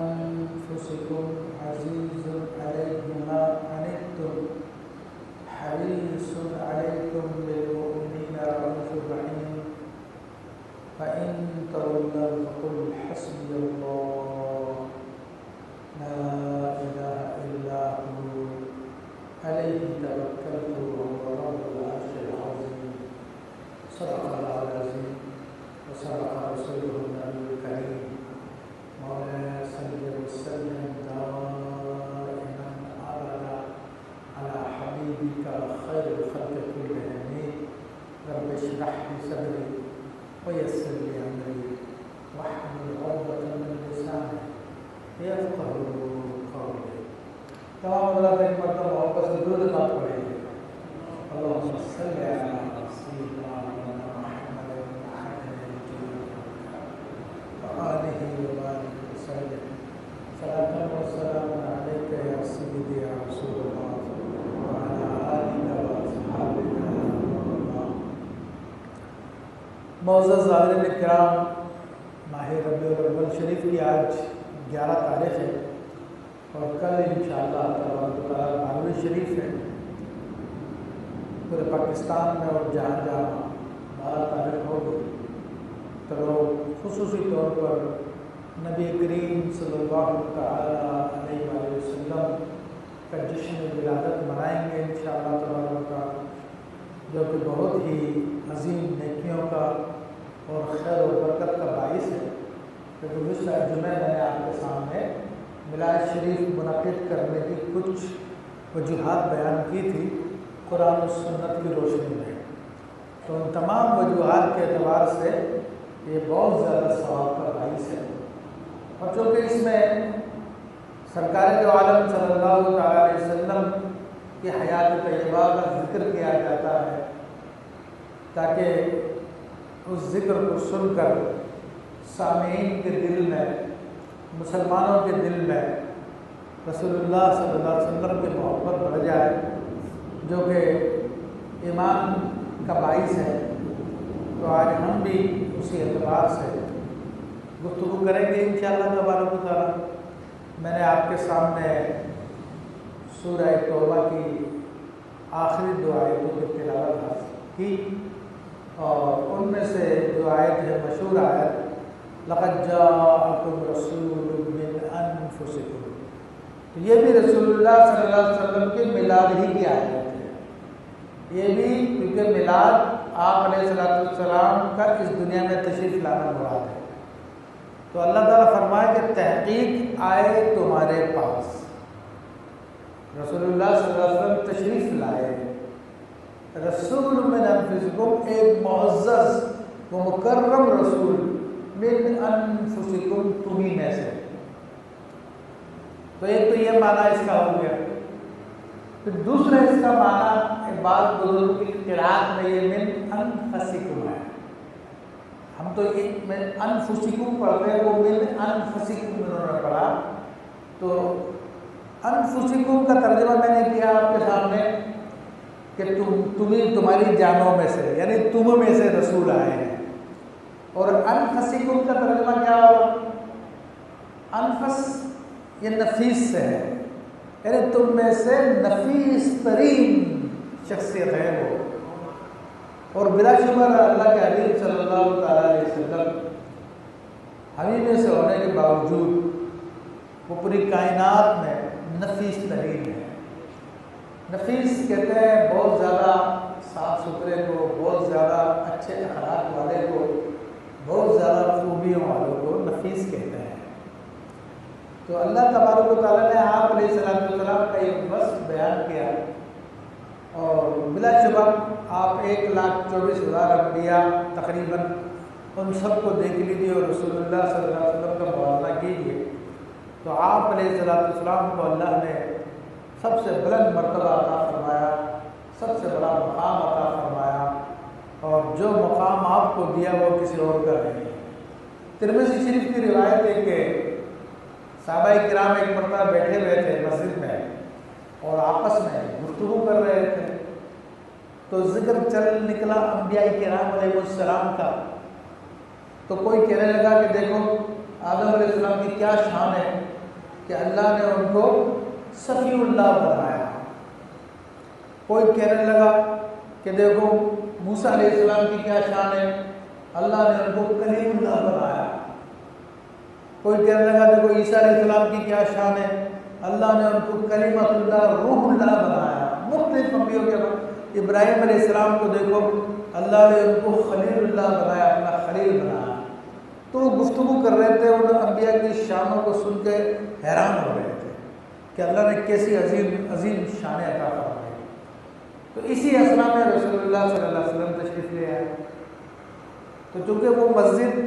أنفسكم عزيز عليه ما عنتم حريص عليكم بالمؤمنين رؤوف رحيم فإن تولوا فقل حسبي الله لا إله إلا هو عليه توكلت وهو رب العرش العظيم صدق الله العظيم وصدق رسوله النبي الكريم مولانا صل وسلم دائما أبدا على حبيبك خير الخلق كلهم رب اشرح لي صدري ويسر لي أمري واحلل عقدة من لساني يفقهوا قولي. تمام اللہ ایک مرتبہ واپس درود پاک پڑھیں. اللهم صل على سيدنا محمد وآله وبارك وسلم صلاة وسلام عليك يا سيدي يا رسول الله وعلى آلك وأصحابك يا رب الله. معزز حاضرین کرام، ماہ ربیع الاول شریف کی آج 11 تاریخ ہے اور کل انشاءاللہ تبارک و تعالیٰ 12ویں شریف ہے. پورے پاکستان میں اور جہاں جہاں 12 تاریخ ہو گئی تو لوگ خصوصی طور پر نبی کریم صلی اللہ علیہ وسلم کا جشن ولادت منائیں گے انشاءاللہ تبارک و تعالیٰ، جو کہ بہت ہی عظیم نیکیوں کا اور خیر و برکت کا باعث ہے. کیونکہ گزشتہ جمعہ میں نے آپ کے سامنے میلاد شریف منعقد کرنے کی کچھ وجوہات بیان کی تھی قرآن و سنت کی روشنی میں. تو ان تمام وجوہات کے اعتبار سے یہ بہت زیادہ ثواب کا باعث ہے. اور چونکہ اس میں سرکار دو عالم صلی اللہ علیہ وسلم کی حیات طیبہ کا ذکر کیا جاتا ہے تاکہ اس ذکر کو سن کر سامعین کے دل میں، مسلمانوں کے دل میں رسول اللہ صلی اللہ علیہ وسلم کی محبت بڑھ جائے، جو کہ ایمان کا باعث ہے. تو آج ہم بھی اسی اعتبار سے گفتگو کریں گے انشاءاللہ تبارک و تعالیٰ. میں نے آپ کے سامنے سورہ توبہ کی آخری 2 آیتوں کی تلاوت کی اور ان میں سے جو آیت ہے مشہور آیت لقد جاءکم رسول من انفسکم، تو یہ بھی رسول اللہ صلی اللہ علیہ وسلم کے میلاد ہی کی آیت ہے. یہ بھی کیونکہ میلاد آپ علیہ السلام کا اس دنیا میں تشریف لانا مراد ہے. تو اللہ تعالیٰ فرمائے کہ تحقیق آئے تمہارے پاس، رسول اللہ صلی اللہ علیہ وسلم تشریف لائے. رسول من انفسکم، ایک معزز و مکرم رسول، من انفسکم، تمہیں میں سے. تو ایک تو یہ معنی اس کا ہو گیا. پھر دوسرا اس کا معنی بعض بزرگوں کی قرات میں یہ من انفسکم ہے. ہم تو ایک من انفسکم پڑھتے ہیں، وہ من انفسکم انہوں نے پڑھا. تو انفسکم کا ترجمہ میں نے کیا آپ کے سامنے کہ تمہاری جانوں میں سے، یعنی تم میں سے رسول آئے ہیں. اور انفسکم کا ترجمہ کیا ہوگا؟ انفس یہ نفیس سے ہے، یعنی تم میں سے نفیس ترین شخصیت ہے وہ. اور بلا شبہ اللہ کے حبیب صلی اللہ علیہ وسلم ہمیں میں سے ہونے کے باوجود وہ پوری کائنات میں نفیس ترین ہے. نفیس کہتے ہیں بہت زیادہ صاف ستھرے کو، بہت زیادہ اچھے اخلاق والے کو، بہت زیادہ خوبیوں والوں کو نفیس کہتے ہیں. تو اللہ تبارک و تعالیٰ نے آپ علیہ السلام کا ایک وصف بیان کیا اور بلا شبہ آپ 1,24,000 انبیاء تقریباً ان سب کو دیکھ لیجیے اور رسول اللہ صلی اللہ علیہ وسلم کا موازنہ کیجیے تو آپ علیہ السلام کو اللہ نے سب سے بلند مرتبہ عطا فرمایا، سب سے بڑا مقام عطا فرمایا، اور جو مقام آپ کو دیا وہ کسی اور کا نہیں. ترمذی شریف کی روایت ہے کہ صحابہ کرام ایک مرتبہ بیٹھے ہوئے تھے مسجد میں اور آپس میں گفتگو کر رہے تھے تو ذکر چل نکلا انبیاء کرام علیہ السلام کا. تو تو کوئی کہنے لگا کہ دیکھو آدم علیہ السلام کی کیا شان ہے کہ اللہ نے ان کو صفی اللہ بنایا. کوئی کہنے لگا کہ دیکھو موسیٰ علیہ السلام کی کیا شان ہے، اللہ نے ان کو کلیم اللہ بنایا. کوئی کہنے لگا دیکھو عیسیٰ علیہ السلام کی کیا شان ہے، اللہ نے ان کو کلمۃ اللہ روح اللہ بنایا. مختلف انبیاء کے بعد ابراہیم علیہ السلام کو دیکھو اللہ نے ان کو خلیل اللہ بنایا، اپنا خلیل بنایا. تو وہ گفتگو کر رہے تھے، ان انبیاء کی شانوں کو سن کے حیران ہو رہے تھے کہ اللہ نے کیسی عظیم شانیں عطا فرمائی. تو اسی اثنا میں رسول اللہ صلی اللہ علیہ وسلم تشریف لے آئے. تو چونکہ وہ مسجد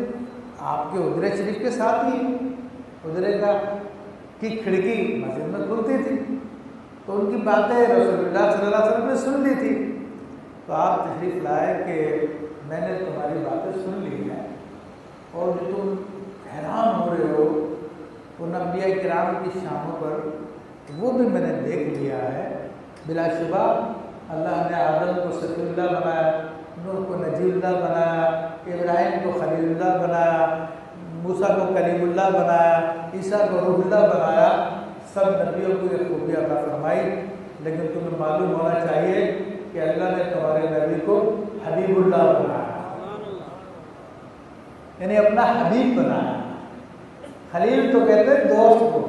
آپ کے حجرے شریف کے ساتھ ہی، حجرے کی کھڑکی مسجد میں کھلتی تھی، تو ان کی باتیں رسول اللہ صلی اللہ علیہ وسلم نے سن لی تھی. تو آپ تشریف لائے کہ میں نے تمہاری باتیں سن لی ہیں، اور جو تم حیران ہو رہے ہو ان انبیاء کرام کی شانوں پر، وہ بھی میں نے دیکھ لیا ہے. بلا شبہ اللہ نے آدم کو صفی اللہ بنایا، نوح کو نجی اللہ بنایا، ابراہیم کو خلیل اللہ بنایا، موسیٰ کو کلیم اللہ بنایا، عیسیٰ کو روح اللہ بنایا. سب نبیوں کو یہ خوبیاں عطا فرمائی. لیکن تمہیں معلوم ہونا چاہیے کہ اللہ نے تمہارے نبی کو حبیب اللہ بنایا، یعنی اپنا حبیب بنایا. خلیل تو کہتے ہیں دوست کو،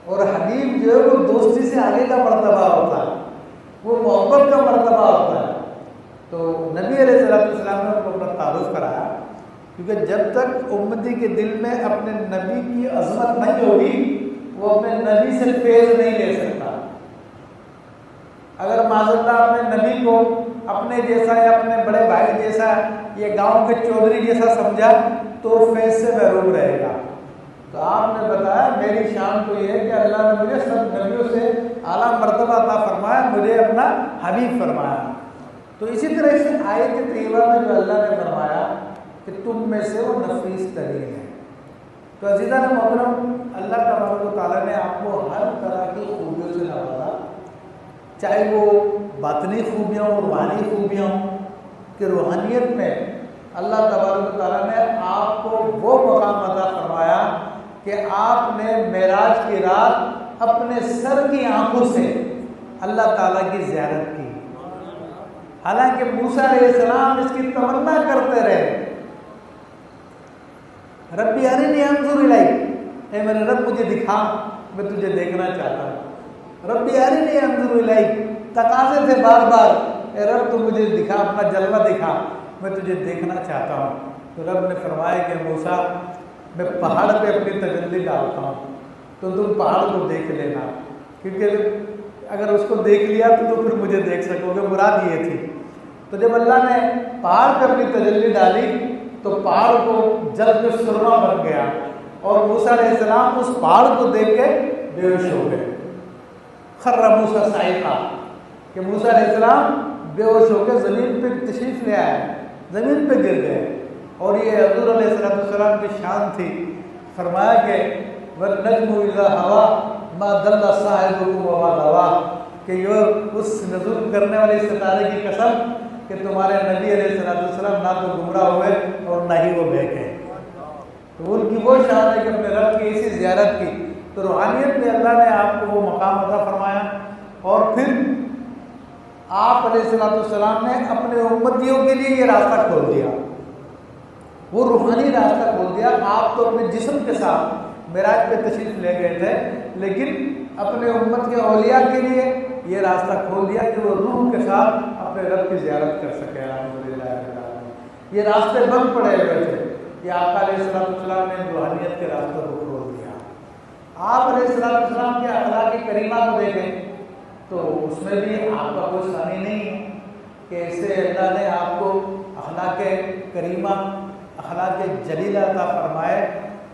اور حبیب جو ہے وہ دوستی سے آگے کا مرتبہ ہوتا ہے، وہ محبت کا مرتبہ ہوتا ہے. تو نبی علیہ السلام نے ان کو اپنا تعارف کرایا، کیونکہ جب تک امتی کے دل میں اپنے نبی کی عظمت نہیں ہوگی وہ اپنے نبی سے فیض نہیں لے سکتا. اگر معاذ اللہ اپنے نبی کو اپنے جیسا یا اپنے بڑے بھائی جیسا یا گاؤں کے چودھری جیسا سمجھا تو فیض سے محروم رہے گا. تو آپ نے بتایا میری شان تو یہ ہے کہ اللہ نے مجھے سب نبیوں سے اعلیٰ مرتبہ عطا فرمایا، مجھے اپنا حبیب فرمایا. تو اسی طرح سے آیت طیبہ میں جو اللہ نے فرمایا کہ تم میں سے وہ نفیس ترین ہے. تو عزیزان محترم، اللہ تبارک و تعالیٰ نے آپ کو ہر طرح کی خوبیوں سے نوازا، چاہے وہ باطنی خوبیاں ہوں، روحانی خوبیاں ہوں. کہ روحانیت میں اللہ تبارک و تعالیٰ نے آپ کو وہ مقام عطا فرمایا کہ آپ نے معراج کی رات اپنے سر کی آنکھوں سے اللہ تعالیٰ کی زیارت کی. حالانکہ موسیٰ علیہ السلام اس کی تمنا کرتے رہے، ربی ارنی انظر الیک، اے میرے رب مجھے دکھا، میں تجھے دیکھنا چاہتا ہوں. ربی ارنی انظر الیک، تقاضے تھے بار بار، اے رب تو مجھے دکھا، اپنا جلوہ دکھا، میں تجھے دیکھنا چاہتا ہوں. تو رب نے فرمایا کہ موسیٰ میں پہاڑ پہ اپنی تجلی ڈالتا ہوں، تو تم پہاڑ کو دیکھ لینا، کیونکہ اگر اس کو دیکھ لیا تو پھر مجھے دیکھ سکو گے. مراد یہ تھی. تو جب اللہ نے پہاڑ پہ اپنی تجلی ڈالی تو پہاڑ کو جل کے سرما بن گیا، اور موسیٰ علیہ السلام اس پہاڑ کو دیکھ کے بے ہوش ہو گئے. خر موسیٰ صاعقہ، کہ موسیٰ علیہ السلام بے ہوش ہو کے زمین پہ تشریف لے آئے، زمین پہ گر گئے. اور یہ حضور علیہ السلام کی شان تھی. فرمایا کہ وَالنَّجْمُ إِذَا هَوَىٰ مَا ضَلَّ صَاحِبُكُمْ وَمَا غَوَىٰ، کہ یہ اس نزول کرنے والے ستارے کی قسم کہ تمہارے نبی علیہ السلام نہ تو گمراہ ہوئے اور نہ ہی وہ بہکے. تو ان کی وہ شان ہے کہ اپنے رب کی اسی زیارت کی. تو روحانیت میں اللہ نے آپ کو وہ مقام عطا فرمایا. اور پھر آپ علیہ السلام نے اپنے امتیوں کے لیے یہ راستہ کھول دیا، وہ روحانی راستہ کھول دیا. آپ تو اپنے جسم کے ساتھ معراج پہ تشریف لے گئے تھے، لیکن اپنے امت کے اولیاء کے لیے یہ راستہ کھول دیا کہ وہ روح کے ساتھ اپنے رب کی زیارت کر سکے. الحمدللہ. یہ راستے بند پڑے ہوئے تھے کہ آقا علیہ السلام نے روحانیت کے راستوں کو کھول دیا. آپ علیہ السلام کے اخلاق کریمہ کو دیکھیں تو اس میں بھی آپ کا کوئی ثانی نہیں ہے کہ ایسے اللہ نے آپ کو اخلاق کریمہ، اخلاق جلیلہ عطا فرمائے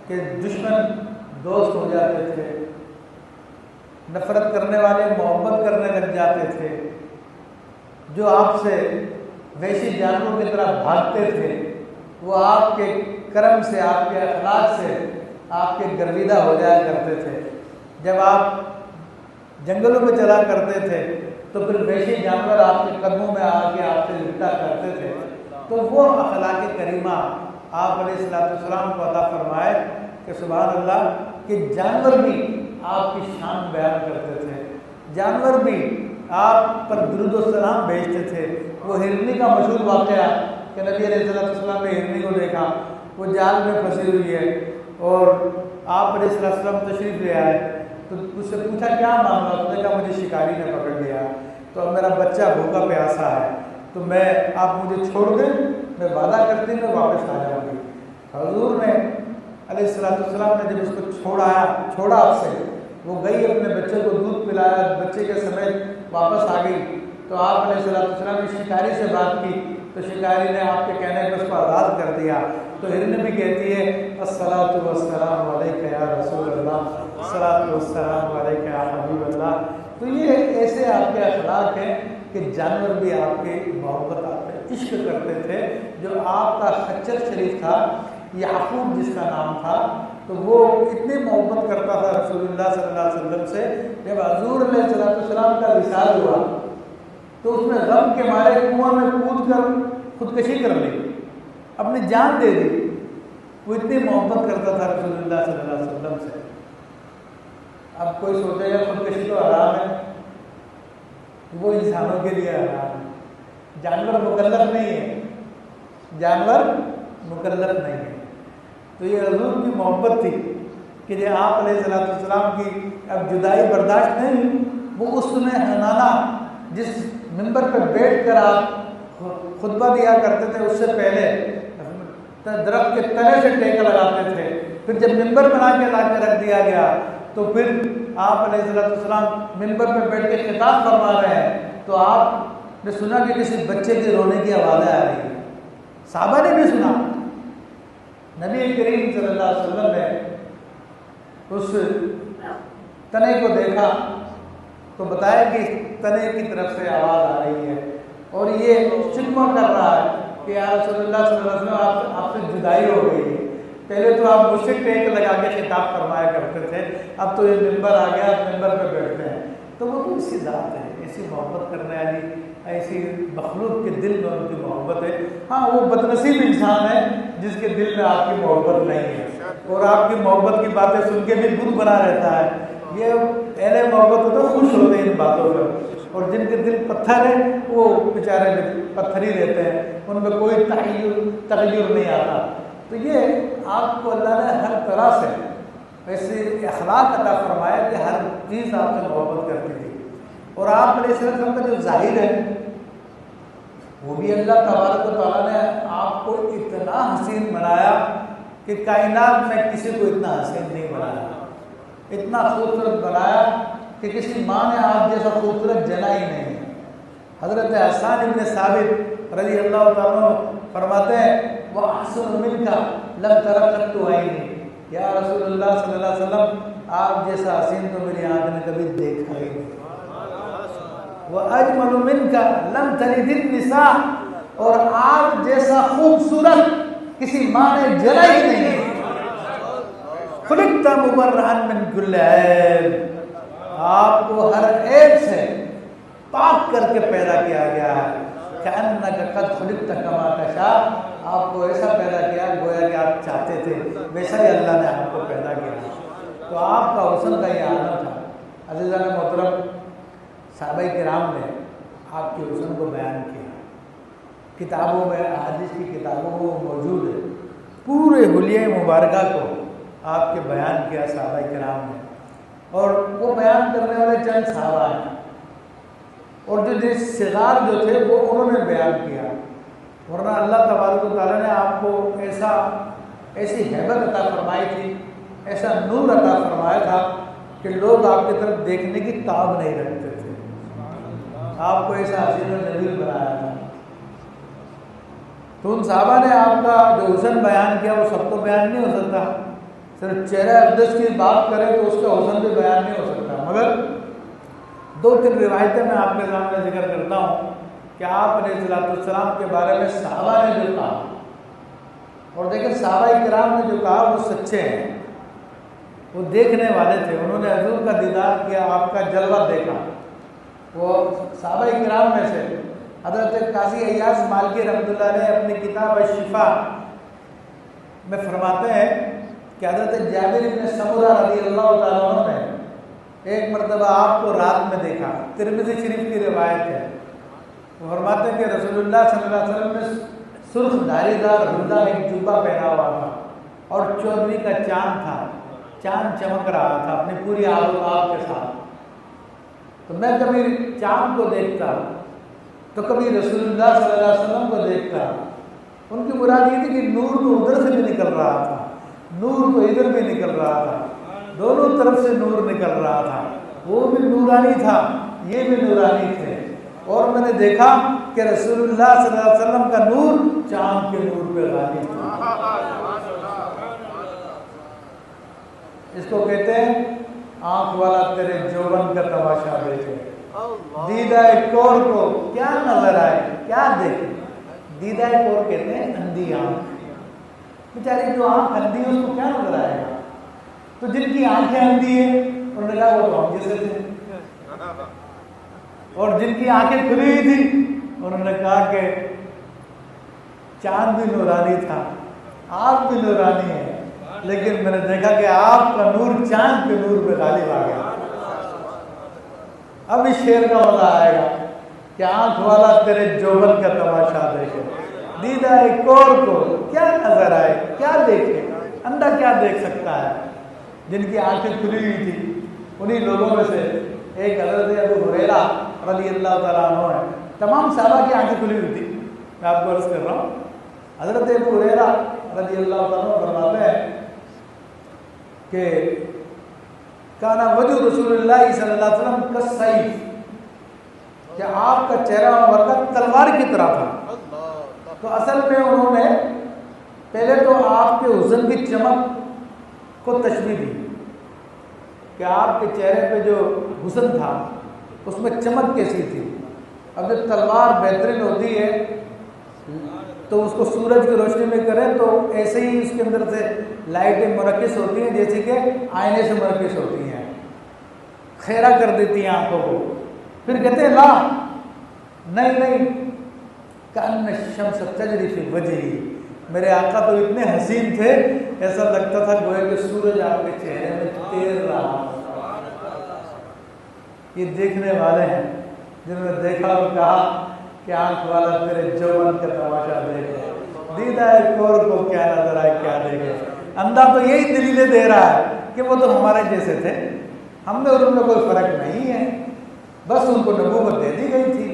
کہ دشمن دوست ہو جاتے تھے، نفرت کرنے والے محبت کرنے لگ جاتے تھے، جو آپ سے وحشی جانوروں کی طرح بھاگتے تھے وہ آپ کے کرم سے، آپ کے اخلاق سے آپ کے گرویدہ ہو جایا کرتے تھے. جب آپ جنگلوں میں چلا کرتے تھے تو پھر وحشی جانور آپ کے قدموں میں آ کے آپ سے لپٹا کرتے تھے. تو وہ اخلاق کریمہ آپ علیہ السلام کو عطا فرمائے کہ سبحان اللہ کہ جانور بھی آپ کی شان بیان کرتے تھے، جانور بھی آپ پر درود و سلام بھیجتے تھے۔ وہ ہرنی کا مشہور واقعہ کہ نبی علیہ السلام نے ہرنی کو دیکھا، وہ جال میں پھنسی ہوئی ہے، اور آپ علیہ السلام تشریف لے آئے تو اس سے پوچھا کیا معاملہ؟ اس نے کہا مجھے شکاری نے پکڑ لیا، تو اب میرا بچہ بھوکا پیاسا ہے، تو آپ مجھے چھوڑ دیں، میں وعدہ کرتی ہوں میں واپس آ جاؤں گی۔ حضور نے علیہ السلام نے جب اس کو چھوڑا آپ سے، وہ گئی اپنے بچے کو دودھ پلایا، بچے کے سمیت واپس آ گئی، تو آپ علیہ السلام نے شکاری سے بات کی تو شکاری نے آپ کے کہنے پہ اس کو آزاد کر دیا۔ تو ہرن بھی کہتی ہے الصلاۃ والسلام علیک یا رسول اللہ، الصلاۃ والسلام علیک یا حبیب اللہ۔ تو یہ ایسے آپ کے اخلاق ہیں کہ جانور بھی آپ کی محبت، آپ کا عشق کرتے تھے۔ جو آپ کا خچر شریف تھا، یعقوب جس کا نام تھا، تو وہ اتنی محبت کرتا تھا رسول اللہ صلی اللہ علیہ وسلم سے، جب حضور علیہ السلام کا وصال ہوا تو اس نے غم کے مارے کنواں میں کود کر خودکشی کر لی، اپنی جان دے دی۔ وہ اتنی محبت کرتا تھا رسول اللہ صلی اللہ علیہ وسلم سے۔ اب کوئی سوچے گا خودکشی تو حرام ہے، وہ انسانوں کے لیے حرام ہے، جانور مکلف نہیں ہے، جانور مکلف نہیں ہے۔ تو یہ حضور کی محبت تھی کہ جب آپ علیہ السلام کی اب جدائی برداشت نہیں، وہ اس میں حنانہ جس ممبر پہ بیٹھ کر آپ خطبہ دیا کرتے تھے، اس سے پہلے درخت کے تلے سے ٹیک لگاتے تھے، پھر جب ممبر بنا کے لا کے رکھ دیا گیا تو پھر آپ علیہ السلام ممبر پہ بیٹھ کے خطاب فرما رہے ہیں، تو آپ نے سنا کہ کسی بچے کے رونے کی آوازیں آ رہی ہیں، صحابہ نے بھی سنا۔ نبی کریم صلی اللہ علیہ وسلم نے اس تنے کو دیکھا تو بتایا کہ تنے کی طرف سے آواز آ رہی ہے، اور یہ شکوہ کر رہا ہے کہ یا رسول اللہ صلی اللہ علیہ وسلم آپ سے جدائی ہو گئی ہے۔ پہلے تو آپ مجھ سے ٹیک لگا کے خطاب فرمایا کرتے تھے، اب تو یہ ممبر آ گیا، ممبر پہ بیٹھتے ہیں۔ تو وہ تو اسی ذات ہے، ایسی محبت کرنے والی، ایسی مخلوق کے دل میں ان کی محبت ہے۔ ہاں وہ بدنصیب انسان ہے جس کے دل میں آپ کی محبت نہیں ہے، اور آپ کی محبت کی باتیں سن کے بھی بت بنا رہتا ہے۔ یہ اہل محبت تو خوش ہوتے ہیں ان باتوں پر، اور جن کے دل پتھر ہیں وہ بیچارے پتھر ہی رہتے ہیں، ان میں کوئی تغیر نہیں آتا۔ تو یہ آپ کو اللہ نے ہر طرح سے ایسے اخلاق عطا فرمایا کہ ہر چیز آپ سے محبت کرتی تھی۔ اور آپ علیہ السلام کا جو ظاہر ہے وہ بھی اللہ تبارک و تعالیٰ نے آپ کو اتنا حسین بنایا کہ کائنات میں کسی کو اتنا حسین نہیں بنایا، اتنا خوبصورت بنایا کہ کسی ماں نے آپ جیسا خوبصورت جنا ہی نہیں۔ حضرت حسان ابن ثابت رضی اللہ تعالیٰ فرماتے ہیں وَأَحْسَنُ مِنْكَ لَمْ تَرَ قَطُّ عَيْنِي، یا رسول اللہ صلی اللہ علیہ وسلم آپ جیسا حسین تو میری آنکھ نے کبھی دیکھا ہی نہیں۔ وَأَجْمَلُ مِنْكَ لَمْ تَلِدِ النِّسَاء، اور آپ جیسا خوبصورت کسی ماں نے جنا ہی نہیں۔ خُلِقْتَ مُبَرَّأً مِنْ كُلِّ عیب، آپ کو ہر عیب سے پاک کر کے پیدا کیا گیا ہے۔ كَأَنَّكَ قَدْ خُلِقْتَ كَمَا تَشَاءُ، آپ کو ایسا پیدا کیا گویا کہ آپ چاہتے تھے ویسا ہی اللہ نے آپ کو پیدا کیا۔ تو آپ کا حسن کا یہ عالم تھا۔ عزیزان محترم، صحابہ کرام نے آپ کے حسن کو بیان کیا، کتابوں میں، احادیث کی کتابوں میں موجود ہے، پورے حلیہ مبارکہ کو آپ کے بیان کیا صحابہ کرام نے، اور وہ بیان کرنے والے چند صحابہ ہیں، اور جو صغار جو تھے وہ انہوں نے بیان کیا، ورنہ اللہ تبارک و تعالیٰ نے آپ کو ایسی ہیبت عطا فرمائی تھی، ایسا نور عطا فرمایا تھا کہ لوگ آپ کی طرف دیکھنے کی تاب نہیں رکھتے تھے، آپ کو ایسا حسین و جمیل بنایا تھا۔ تو ان صحابہ نے آپ کا جو حسن بیان کیا وہ سب کو بیان نہیں ہو سکتا، صرف چہرہ اقدس کی بات کریں تو اس کا حسن بھی بیان نہیں ہو سکتا، مگر دو تین روایتیں میں آپ کے سامنے ذکر کرتا ہوں کہ آپ علیہ السلام کے بارے میں صحابہ نے جو کہا، اور دیکھیں صحابہ کرام نے جو کہا وہ سچے ہیں، وہ دیکھنے والے تھے، انہوں نے حضور کا دیدار کیا، آپ کا جلوہ دیکھا۔ وہ صحابہ کرام میں سے حضرت قاضی ایاز مالکی رحمۃ اللہ نے اپنی کتاب الشفا میں فرماتے ہیں کہ حضرت جابر بن سمرہ رضی اللہ تعالیٰ عنہ نے ایک مرتبہ آپ کو رات میں دیکھا، ترمذی شریف کی روایت ہے۔ وہ فرماتے ہیں کہ رسول اللہ صلی اللہ علیہ وسلم نے سرخ دھاری دار ہلدا ایک جبہ پہنا ہوا تھا اور 14ویں کا چاند تھا، چاند چمک رہا تھا اپنی پوری آب و تاب کے ساتھ۔ تو میں کبھی چاند کو دیکھتا تو کبھی رسول اللہ صلی اللہ علیہ وسلم کو دیکھتا۔ ان کی مراد یہ تھی کہ نور تو ادھر سے بھی نکل رہا تھا، نور تو ادھر بھی نکل رہا تھا، دونوں طرف سے نور نکل رہا تھا، وہ بھی نورانی تھا، یہ بھی نورانی تھے۔ اور میں نے دیکھا کہ رسول اللہ صلی اللہ علیہ وسلم کا نور چاند کے نور پہ غالب تھا۔ اس کو کہتے ہیں آنکھ والا تیرے جوبن کا تماشا دیکھے، دیدہ کور کو کیا نظر آئے، کیا دیکھے۔ دیدہ کور کہتے ہیں اندھی آنکھ، بیچاری جو آنکھ اندھی ہے اس کو کیا نظر آئے گا؟ تو جن کی آنکھیں اندھی ہیں انہوں نے کہا وہ تو ہم جیسے تھے، اور جن کی آنکھیں کھلی ہوئی تھی انہوں نے کہا کہ چاند بھی نورانی تھا، آپ بھی نورانی ہیں، لیکن میں نے دیکھا کہ آپ کا نور چاند کے نور پہ غالب آ گیا۔ اب اس شعر کا مزہ آئے گا کہ آنکھ والا تیرے جوبن کا تماشا دیکھے، دیدہ ایک اور کو کیا نظر آئے، کیا دیکھے، اندھا کیا دیکھ سکتا ہے۔ جن کی آنکھیں کھلی ہوئی تھی انہی لوگوں میں سے ایک حضرت ابو ہریرہ رضی اللہ تعالیٰ عنہ ہے۔ تمام صحابہ کی آنکھیں کھلی ہوئی تھی، میں آپ کو عرض کر رہا ہوں۔ حضرت ابو ہریرہ رضی اللہ تعالیٰ عنہ فرماتے ہیں کہ کانا وجہ رسول اللہ صلی اللہ علیہ وسلم کالسیف، کہ آپ کا چہرہ مبارک تلوار کی طرح تھا۔ تو اصل میں انہوں نے پہلے تو آپ کے حسن کی چمک کو تشبیہ دی کہ آپ کے چہرے پہ جو حسن تھا اس میں چمک کیسی تھی۔ اب جب تلوار بہترین ہوتی ہے تو اس کو سورج کی روشنی میں کریں تو ایسے ہی اس کے اندر سے لائٹیں منعکس ہوتی ہیں جیسے کہ آئینے سے منعکس ہوتی ہیں، خیرہ کر دیتی ہیں آنکھوں کو۔ پھر کہتے ہیں لا نہیں کأن الشمس تجری فی وجہی، میرے آقا تو اتنے حسین تھے ایسا لگتا تھا گویا کہ سورج آپ کے چہرے میں تیر رہا۔ یہ دیکھنے والے ہیں جنہوں نے دیکھا اور کہا کہ آنکھ والا تیرے جوبن کا تماشا دیکھے، دیدہ کور کو کیا نظر آئے، کیا دیکھے۔ اندھا تو یہی دلیلیں دے رہا ہے کہ وہ تو ہمارے جیسے تھے، ہم نے اور ان میں کوئی فرق نہیں ہے، بس ان کو نبوت دے دی گئی تھی،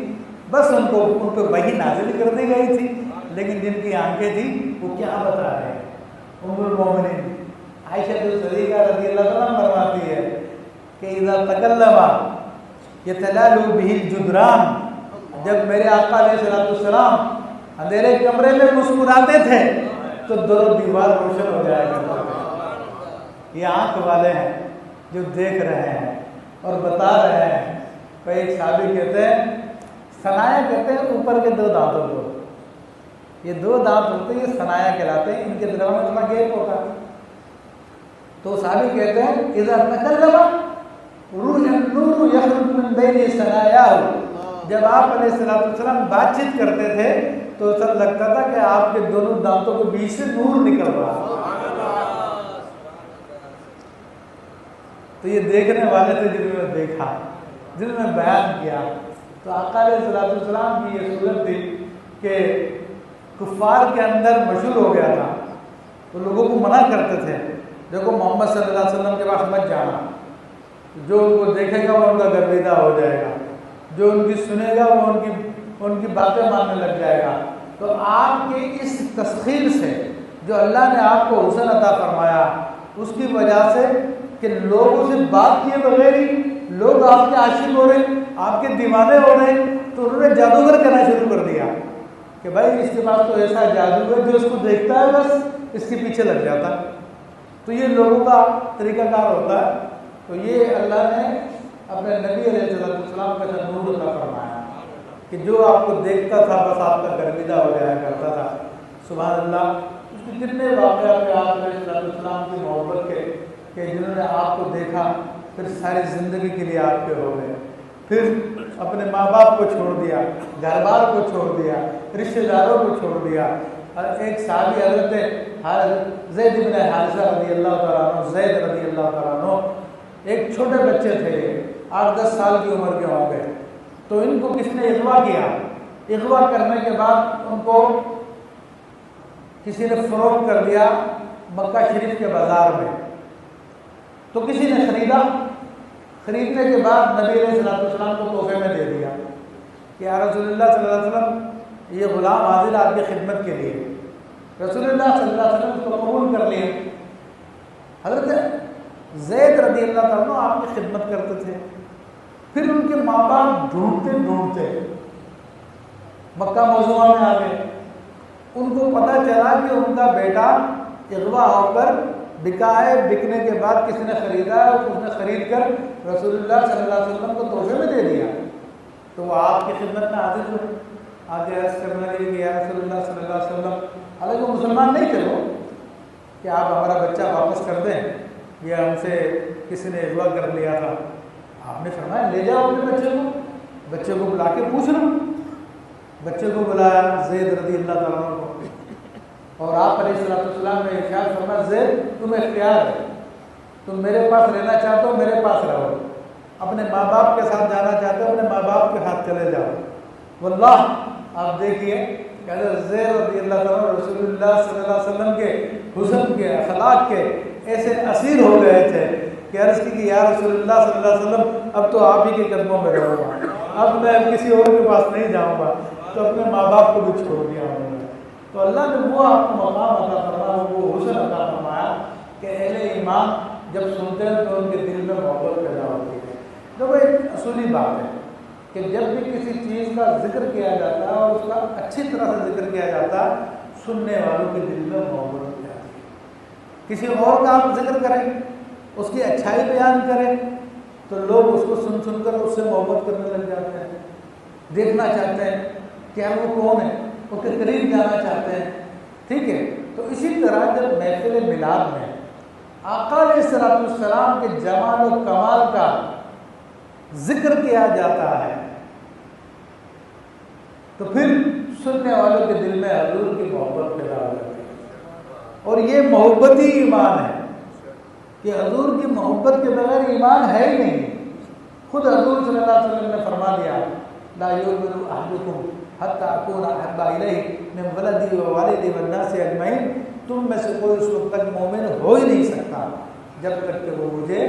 بس ان کو وحی نازل کر دی گئی تھی۔ لیکن جن کی آنکھیں تھیں وہ کیا بتا رہے ہیں۔ ام المومنین عائشہ صدیقہ رضی اللہ عنہا فرماتی ہے کہ اذا تکلم یتلال به الجدران، جب میرے آقا علیہ السلام اندھیرے کمرے میں مسکراتے تھے تو در و دیوار روشن ہو جایا کرتا تھا۔ یہ آنکھ والے ہیں جو دیکھ رہے ہیں اور بتا رہے ہیں۔ کوئی ایک صحابی کہتے ہیں، ثنایا کہتے ہیں اوپر کے 2 دانتوں کو، یہ 2 دانت ہوتے ہیں، یہ ثنایا کہلاتے ہیں، ان کے درمیان اتنا گیپ ہوتا ہے۔ تو صحابی کہتے ہیں اذا تکلم النور یخرج من بین ثنایاہ، جب آپ علیہ السلام بات چیت کرتے تھے تو ایسا لگتا تھا کہ آپ کے دونوں دانتوں کے بیچ سے نور نکل رہا۔ تو یہ دیکھنے والے تھے جنہوں نے دیکھا، جنہوں نے بیان کیا۔ تو آقا علیہ السلام کی یہ صورت تھی کہ کفار کے اندر مشہور ہو گیا تھا، تو لوگوں کو منع کرتے تھے، دیکھو محمد صلی اللہ علیہ وسلم کے پاس مت جانا، جو ان کو دیکھے گا وہ ان کا گرویدہ ہو جائے گا، جو ان کی سنے گا وہ ان کی باتیں ماننے لگ جائے گا۔ تو آپ کے اس تسخیر سے جو اللہ نے آپ کو حسن عطا فرمایا، اس کی وجہ سے کہ لوگوں سے بات کیے بغیر ہی لوگ آپ کے عاشق ہو رہے ہیں، آپ کے دیوانے ہو رہے ہیں، تو انہوں نے جادوگر کرنا شروع کر دیا کہ بھائی اس کے پاس تو ایسا جادو ہے جو اس کو دیکھتا ہے بس اس کے پیچھے لگ جاتا ہے۔ تو یہ لوگوں کا طریقہ کار ہوتا ہے۔ تو یہ اللہ نے اپنے نبی علیہ السلام کا نور عطا فرمایا کہ جو آپ کو دیکھتا تھا بس آپ کا گرویدہ ہو جایا کرتا تھا۔ سبحان اللہ، اس کے کتنے واقعات آپ علیہ السلام کی محبت کے کہ جنہوں نے آپ کو دیکھا پھر ساری زندگی کے لیے آپ کے ہو گئے، پھر اپنے ماں باپ کو چھوڑ دیا، گھر بار کو چھوڑ دیا، رشتہ داروں کو چھوڑ دیا، ایک صحابی حضرت زید بن حارثہ رضی اللہ تعالیٰ عنہ، زید رضی اللہ تعالیٰ عنہ، ایک چھوٹے بچے تھے، 8-10 سال کی عمر کے ہوں گے، تو ان کو کس نے اغوا کیا۔ اغوا کرنے کے بعد ان کو کسی نے فروخت کر دیا مکہ شریف کے بازار میں، تو کسی نے خریدا، خریدنے کے بعد نبی علیہ السلام کو تحفے میں دے دیا کہ یا رسول اللہ صلی اللہ علیہ وسلم یہ غلام حاضر آپ کی خدمت کے لیے۔ رسول اللہ صلی اللہ علیہ وسلم اس کو قبول کر لیے۔ حضرت زید رضی اللہ تعالیٰ عنہ آپ کی خدمت کرتے تھے، پھر ان کے ماں باپ ڈھونڈتے ڈھونڈتے مکہ معظمہ میں آ گئے، ان کو پتہ چلا کہ ان کا بیٹا اغوا ہو کر بکا ہے، بکنے کے بعد کسی نے خریدا ہے، اس نے خرید کر رسول اللہ صلی اللہ علیہ وسلم کو تحفے میں دے دیا، تو وہ آپ کی خدمت میں حاضر ہوئے، آگے عرض کرنے لگے کہ یا رسول اللہ صلی اللہ علیہ وسلم، حالانکہ وہ مسلمان نہیں تھے، وہ کہ آپ ہمارا بچہ واپس کر دیں، یہ ہم سے کسی نے اغوا کر لیا تھا۔ آپ نے فرمایا لے جاؤ اپنے بچے کو بلا کے پوچھ لو۔ بچے کو بلایا زید رضی اللہ تعالیٰ عنہ کو، اور آپ علیہ السلام نے ارشاد فرمایا زید تمہیں اختیار ہے، تم میرے پاس رہنا چاہتے ہو میرے پاس رہو، اپنے ماں باپ کے ساتھ جانا چاہتے ہو اپنے ماں باپ کے ساتھ چلے جاؤ۔ واللہ آپ دیکھیے کہ حضرت زید رضی اللہ تعالیٰ رسول اللہ صلی اللہ علیہ وسلم کے حسن کے، اخلاق کے ایسے اسیر ہو گئے تھے کہ عرض کی کہ یا رسول اللہ صلی اللہ علیہ وسلم اب تو آپ ہی کے قدموں میں رہوں گا، اب میں کسی اور کے پاس نہیں جاؤں گا، تو اپنے ماں باپ کو بھی چھوڑ دیا انہوں نے۔ تو اللہ نے وہ آپ کو مقام عطا فرمایا، وہ حسن عطا فرمایا کہ اہل ایمان جب سنتے ہیں تو ان کے دل میں محبت پیدا ہوتی ہے۔ تو وہ ایک اصولی بات ہے کہ جب بھی کسی چیز کا ذکر کیا جاتا ہے اور اس کا اچھی طرح سے ذکر کیا جاتا ہے، سننے والوں کے دل میں محبت ہو جاتی ہے۔ کسی اور کا آپ ذکر کریں، اس کی اچھائی بیان کریں، تو لوگ اس کو سن سن کر اس سے محبت کرنے لگ جاتے ہیں، دیکھنا چاہتے ہیں کیا وہ کون ہے، وہ کے قریب جانا چاہتے ہیں، ٹھیک ہے۔ تو اسی طرح جب محفل میلاد میں آقا علیہ السلام کے جمال و کمال کا ذکر کیا جاتا ہے تو پھر سننے والوں کے دل میں حضور کی محبت پیدا ہو جاتی ہے، اور یہ محبت ہی ایمان ہے کہ حضور کی محبت کے بغیر ایمان ہے ہی نہیں۔ خود حضور صلی اللہ علیہ وسلم نے فرما دیا لا یؤمن احدکم حتی اکون احب الیہ من ولدی و والدی والناس اجمعین، تم میں سے کوئی اس وقت تک مومن ہو ہی نہیں سکتا جب تک کہ وہ مجھے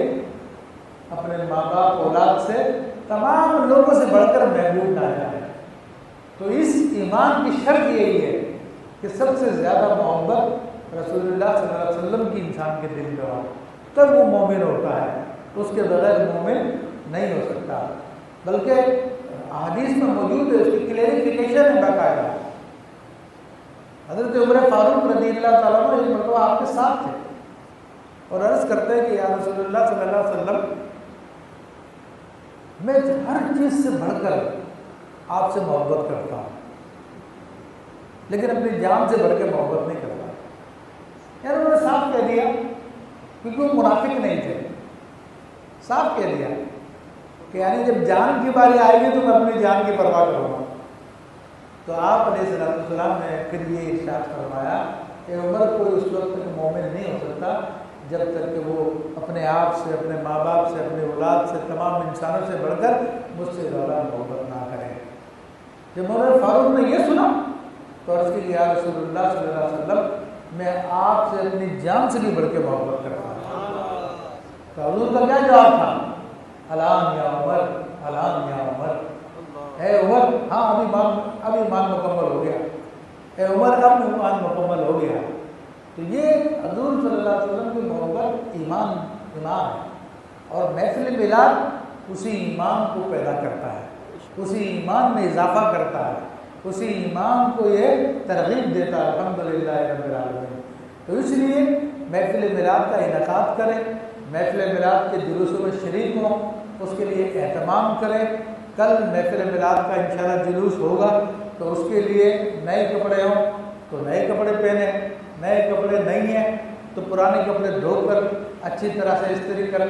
اپنے ماں باپ اولاد سے تمام لوگوں سے بڑھ کر محبوب نہ جائے۔ تو اس ایمان کی شرط یہی ہے کہ سب سے زیادہ محبت رسول اللہ صلی اللہ علیہ وسلم کی انسان کے دل میں ہو، تب وہ مومن ہوتا ہے، اس کے بغیر مومن نہیں ہو سکتا۔ بلکہ احادیث میں موجود ہے، اس کی کلیریفیکیشن ہے باقاعدہ۔ حضرت عمر فاروق رضی اللہ تعالیٰ عنہ ایک مرتبہ آپ کے ساتھ تھے اور عرض کرتے ہیں کہ یا رسول اللہ صلی اللہ علیہ وسلم، میں ہر چیز سے بڑھ کر آپ سے محبت کرتا ہوں، لیکن اپنی جان سے بڑھ کے محبت نہیں کرتا۔ یعنی انہوں نے صاف کہہ دیا، کیونکہ وہ منافق نہیں تھے، صاف کہہ دیا کہ یعنی جب جان کی باری آئے گی تو میں اپنی جان کی پرواہ کروں گا۔ تو آپ علیہ السلام نے پھر یہ ارشاد فرمایا کہ عمر کوئی اس وقت تک مومن نہیں ہو سکتا جب تک کہ وہ اپنے آپ سے، اپنے ماں باپ سے، اپنے اولاد سے، تمام انسانوں سے بڑھ کر مجھ سے زیادہ محبت نہ کرے۔ جب عمر فاروق نے یہ سنا تو عرض کی یا رسول اللہ صلی اللہ علیہ وسلم، میں آپ سے اپنی جان سے بھی بڑھ کے محبت کرتا ہوں۔ تو حضور کا کیا جواب تھا؟ الان یا عمر، الان یا عمر، اے عمر، ہاں اب ایمان مکمل ہو گیا، اے عمر اب ایمان مکمل ہو گیا۔ تو یہ حضور صلی اللہ علیہ وسلم کی محبت ایمان ہے، اور محفل میلاد اسی ایمان کو پیدا کرتا ہے، اسی ایمان میں اضافہ کرتا ہے، اسی ایمان کو یہ ترغیب دیتا ہے۔ الحمدللہ رب العالمین۔ تو اس لیے محفل میلاد کا انعقاد کریں، محفل میلاد کے جلوسوں میں شریک ہوں، اس کے لیے اہتمام کریں۔ کل محفل میلاد کا انشاءاللہ جلوس ہوگا تو اس کے لیے نئے کپڑے ہوں تو نئے کپڑے پہنیں، نئے کپڑے نہیں ہیں تو پرانے کپڑے دھو کر اچھی طرح سے استری کر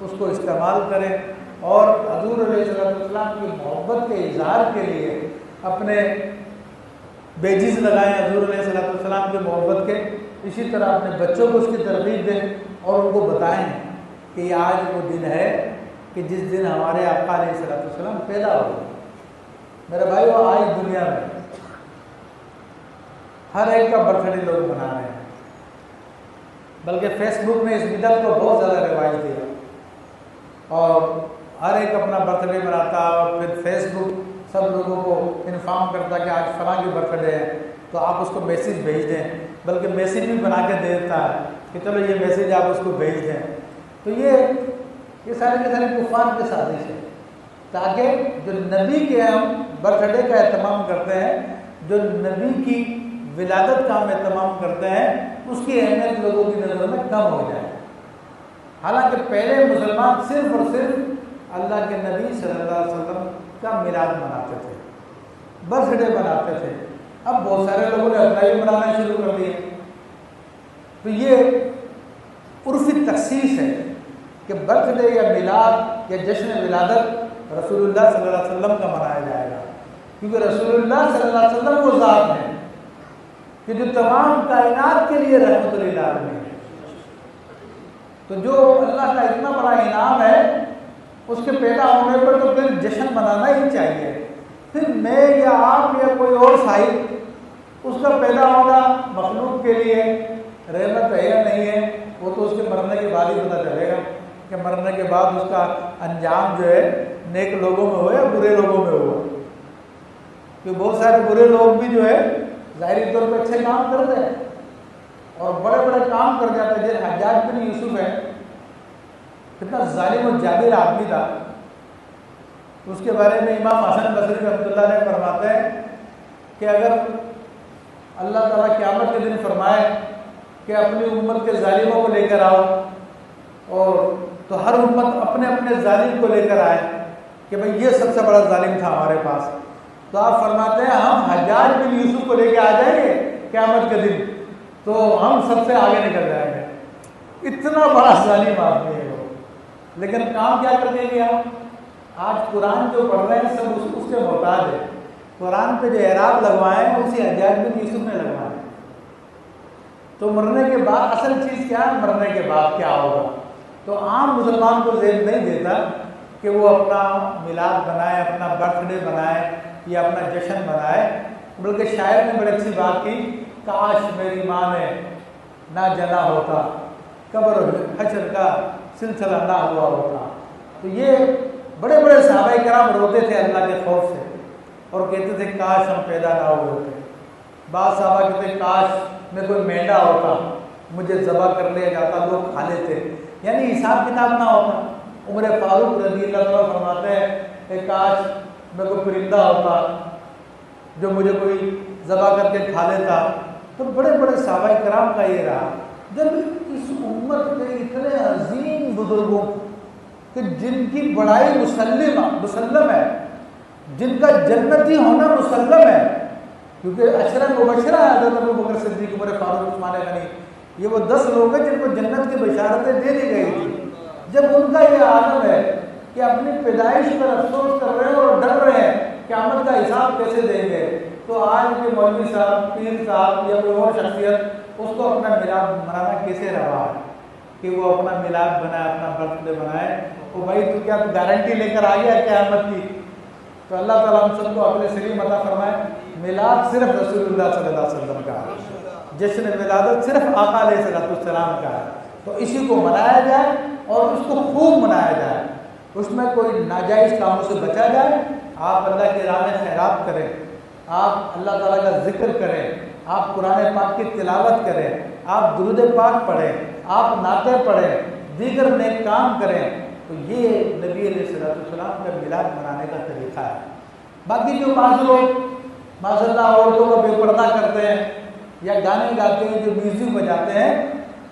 اس کو استعمال کریں، اور حضور علیہ السلام کی محبت کے اظہار کے لیے اپنے بیجز لگائیں حضور علیہ السلام کے محبت کے، اسی طرح اپنے بچوں کو اس کی ترغیب دیں اور ان کو بتائیں کہ یہ آج وہ دن ہے کہ جس دن ہمارے آقا علیہ السلام پیدا ہوئے۔ میرے بھائی وہ آج دنیا میں ہر ایک کا برتھ ڈے لوگ منا رہے ہیں، بلکہ فیس بک میں اس بدعت کو بہت زیادہ رواج دیا اور ہر ایک اپنا برتھ ڈے مناتا اور پھر فیس بک سب لوگوں کو انفارم کرتا کہ آج فلاں کی برتھ ڈے ہے تو آپ اس کو میسیج بھیج دیں، بلکہ میسیج بھی بنا کے دے دیتا ہے کہ چلو یہ میسیج آپ اس کو بھیج دیں۔ تو یہ سارے کے سارے کفار کے سازش ہے تاکہ جو نبی کے ہم برتھ ڈے کا اہتمام کرتے ہیں، جو نبی کی ولادت کا ہم اہتمام کرتے ہیں، اس کی اہمیت لوگوں کی نظر میں کم ہو جائے۔ حالانکہ پہلے مسلمان صرف اور صرف اللہ کے نبی صلی اللہ علیہ وسلم کا میلاد مناتے تھے، برتھ ڈے مناتے تھے۔ اب بہت سارے لوگوں نے اپنا بھی منانا شروع کر دیا۔ تو یہ عرفی تخصیص ہے کہ برتھ ڈے یا میلاد یا جشن ولادت رسول اللہ صلی اللہ علیہ وسلم کا منایا جائے گا، کیونکہ رسول اللہ صلی اللہ علیہ وسلم وہ ذات ہے کہ جو تمام کائنات کے لیے رحمت للعالمین ہے۔ تو جو اللہ کا اتنا بڑا انعام ہے اس کے پیدا ہونے پر تو پھر جشن منانا ہی چاہیے۔ پھر میں یا آپ یا کوئی اور صاحب اس کا پیدا ہونا مخلوق کے لیے رحمت ہے یا نہیں ہے، وہ تو اس کے مرنے کے بعد ہی پتہ چلے گا کہ مرنے کے بعد اس کا انجام جو ہے نیک لوگوں میں ہوا یا برے لوگوں میں ہوا۔ کہ بہت سارے برے لوگ بھی جو ہے ظاہری طور پہ اچھے کام کرتے ہیں اور بڑے بڑے کام کر جاتے ہیں۔ جیسے حجاج بن یوسف ہے، کتنا ظالم و جابر آدمی تھا، اس کے بارے میں امام حسن بصری رحمۃ اللہ علیہ فرماتے ہیں کہ اگر اللہ تعالیٰ قیامت کے دن فرمائے کہ اپنی امت کے ظالموں کو لے کر آؤ، اور تو ہر امت اپنے اپنے ظالم کو لے کر آئے کہ بھئی یہ سب سے بڑا ظالم تھا ہمارے پاس، تو آپ فرماتے ہیں ہم حجاج بن یوسف کو لے کے آ جائیں گے قیامت کے دن تو ہم سب سے آگے نکل جائیں گے۔ اتنا بڑا ظالم آدمی ہے وہ، لیکن کام کیا کر کے گیا؟ آج قرآن جو پڑھ رہے ہیں سب اس کے محتاج ہے۔ قرآن پہ جو اعراب لگوائے ہیں اسی حجاج بن یوسف نے لگوائے۔ تو مرنے کے بعد اصل چیز کیا ہے؟ مرنے کے بعد کیا ہوگا؟ تو عام مسلمان کو ذہن نہیں دیتا کہ وہ اپنا میلاد بنائے، اپنا برتھ ڈے بنائے یا اپنا جشن بنائے، بلکہ شاعر نے بڑی اچھی بات کی، کاش میری ماں نے نہ جنا ہوتا، قبر حشر کا سلسلہ نہ ہوا ہوتا۔ تو یہ بڑے بڑے صحابہ کرام روتے تھے اللہ کے خوف سے اور کہتے تھے کاش ہم پیدا نہ ہوئے ہوتے۔ بعض صحابہ کہتے کاش میں کوئی مینڈا ہوتا، مجھے ذبح کر لیا جاتا، لوگ کھا لیتے، یعنی حساب کتاب نہ ہوتا۔ عمر فاروق رضی اللہ عنہ فرماتے ہیں کہ کاش میں کوئی پرندہ ہوتا جو مجھے کوئی ذبح کر کے کھا لیتا۔ تو بڑے بڑے صحابہ کرام کا یہ رہا۔ جب اس امت کے اتنے عظیم بزرگوں کہ جن کی بڑائی مسلم ہے، جن کا جنتی ہونا مسلم ہے، کیونکہ عشرہ مبشرہ حضرت ابوبکر صدیق، عمر فاروق، عثمان غنی، یہ وہ 10 لوگ ہیں جن کو جنت کی بشارتیں دے دی گئی تھی۔ جب ان کا یہ عالم ہے کہ اپنی پیدائش پر افسوس کر رہے ہیں اور ڈر رہے ہیں کہ قیامت کا حساب کیسے دیں گے، تو آج کے مولوی صاحب، پیر صاحب یا کوئی اور شخصیت اس کو اپنا میلاد منانا کیسے روا ہے کہ وہ اپنا میلاد بنائے، اپنا برتھ ڈے بنائے؟ وہ بھائی تو کیا گارنٹی لے کر آ گیا قیامت کی؟ تو اللہ تعالیٰ ہم سب کو عقل سلیم عطا فرمائے۔ میلاد صرف رسول اللہ صلی اللہ علیہ وسلم کا ہے، جشن ولادت صرف آقا علیہ السلام کا ہے، تو اسی کو منایا جائے اور اس کو خوب منایا جائے، اس میں کوئی ناجائز کاموں سے بچا جائے۔ آپ اللہ کی راہ میں خیرات کریں، آپ اللہ تعالیٰ کا ذکر کریں، آپ قرآن پاک کی تلاوت کریں، آپ درود پاک پڑھیں، آپ نعتیں پڑھیں، دیگر نیک کام کریں، تو یہ نبی علیہ السلام کا میلاد منانے کا طریقہ ہے۔ باقی جو بعض لوگ ماشاء اللہ عورتوں کو بے پردہ کرتے ہیں یا گانے گاتے ہیں، جو میوزک بجاتے ہیں،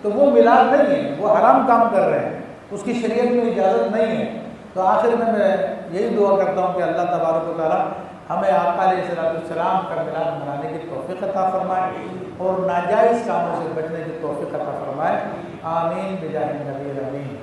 تو وہ میلاد نہیں ہے، وہ حرام کام کر رہے ہیں، اس کی شریعت میں اجازت نہیں ہے۔ تو آخر میں یہی دعا کرتا ہوں کہ اللہ تبارک و تعالیٰ ہمیں آقا علیہ السلام کا میلاد منانے کی توفیق عطا فرمائے اور ناجائز کاموں سے بچنے کی توفیق عطا فرمائے۔ آمین بجاہ النبی الامین۔